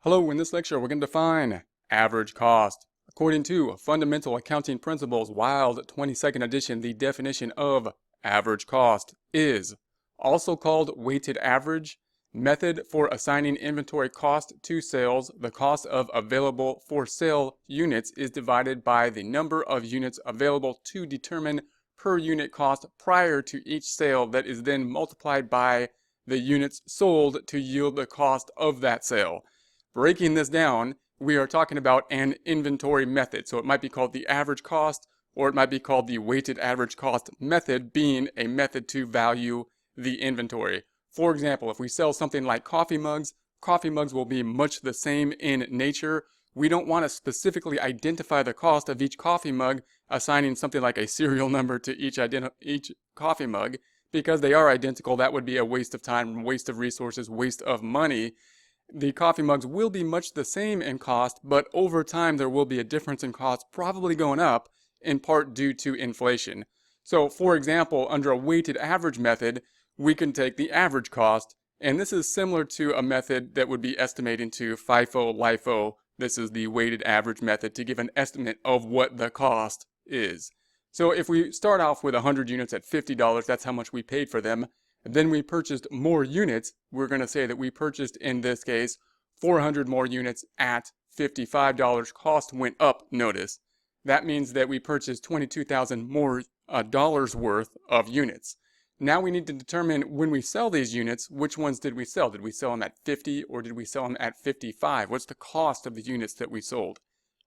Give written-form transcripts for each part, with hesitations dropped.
Hello, in this lecture we're going to define average cost. According to Fundamental Accounting Principles Wild 22nd edition, the definition of average cost is also called weighted average, method for assigning inventory cost to sales. The cost of available for sale units is divided by the number of units available to determine per unit cost prior to each sale that is then multiplied by the units sold to yield the cost of that sale. Breaking this down, we are talking about an inventory method. So it might be called the average cost, or it might be called the weighted average cost method, being a method to value the inventory. For example, if we sell something like coffee mugs will be much the same in nature. We don't want to specifically identify the cost of each coffee mug, assigning something like a serial number to each coffee mug, because they are identical. That would be a waste of time, waste of resources, waste of money. The coffee mugs will be much the same in cost, but over time there will be a difference in cost, probably going up, in part due to inflation. So, for example, under a weighted average method, we can take the average cost, and this is similar to a method that would be estimating to FIFO, LIFO. This is the weighted average method to give an estimate of what the cost is. So if we start off with 100 units at $50, that's how much we paid for them. Then we purchased more units. We're going to say that we purchased, in this case, 400 more units at $55. Cost went up, notice. That means that we purchased 22,000 more dollars worth of units. Now we need to determine, when we sell these units, which ones did we sell? Did we sell them at 50 or did we sell them at 55? What's the cost of the units that we sold?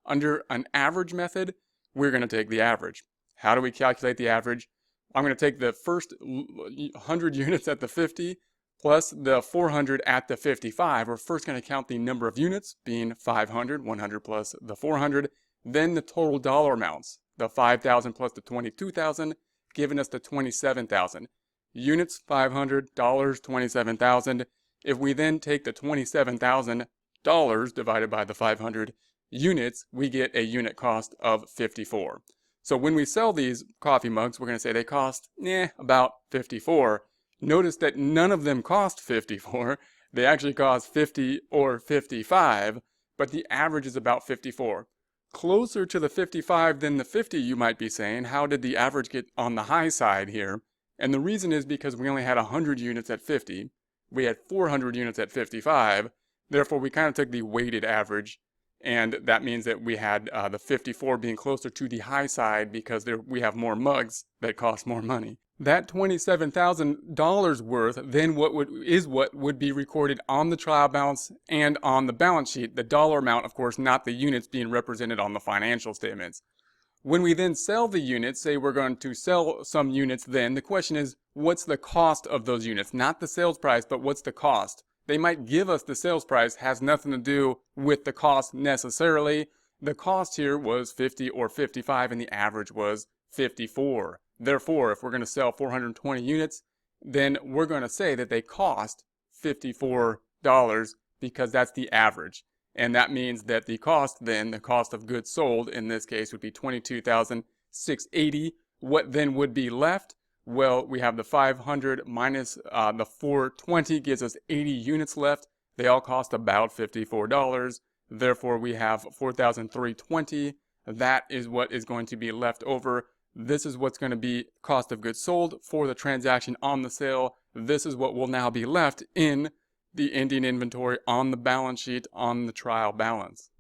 Under an average method, we're going to take the average. How do we calculate the average? I'm going to take the first 100 units at the 50 plus the 400 at the 55. We're first going to count the number of units, being 500, 100 plus the 400, then the total dollar amounts, the 5,000 plus the 22,000, giving us the 27,000. Units, 500, dollars, 27,000. If we then take the $27,000 divided by the 500 units, we get a unit cost of 54. So when we sell these coffee mugs, we're going to say they cost about 54. Notice that none of them cost 54. They actually cost 50 or 55, but the average is about 54. Closer to the 55 than the 50, you might be saying. How did the average get on the high side here? And the reason is because we only had 100 units at 50. We had 400 units at 55. Therefore, we kind of took the weighted average. And that means that we had the 54 being closer to the high side because we have more mugs that cost more money. That $27,000 worth then what would be recorded on the trial balance and on the balance sheet. The dollar amount, of course, not the units being represented on the financial statements. When we then sell the units, say we're going to sell some units, then the question is, what's the cost of those units? Not the sales price, but what's the cost? They might give us the sales price, has nothing to do with the cost necessarily. The cost here was 50 or 55 and the average was 54. Therefore, if we're going to sell 420 units, then we're going to say that they cost $54 because that's the average. And that means that the cost then, the cost of goods sold in this case would be $22,680. What then would be left? Well, we have the 500 minus the 420 gives us 80 units left. They all cost about $54. Therefore, we have 4,320. That is what is going to be left over. This is what's going to be cost of goods sold for the transaction on the sale. This is what will now be left in the ending inventory on the balance sheet on the trial balance.